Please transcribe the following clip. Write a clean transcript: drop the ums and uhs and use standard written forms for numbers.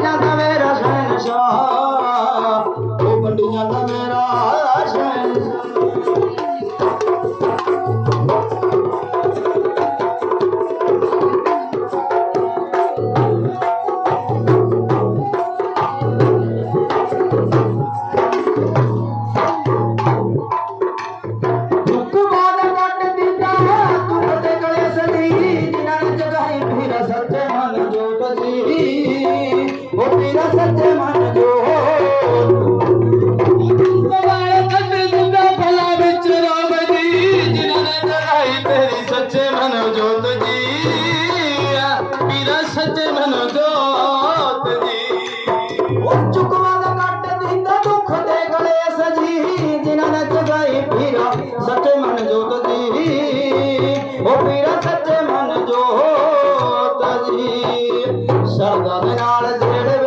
मंडियां दा मेरा शहनशाह, ओ मंडियां दा मेरा शहनशाह। सच्चे मन जो सवाल कट दूंगा भला बिच राम जी, जिन्होंने जगाई तेरी सच्चे मन जोत जी, मेरा सच्चे मन जोत जी। चुकवा दा कट दींदा दुख दे कलेस जी, जिन्होंने जगाई पीरा सच्चे मन जोत जी, ओ पीरा सच्चे मन जोत जी। शरदा दे नाल जेड़े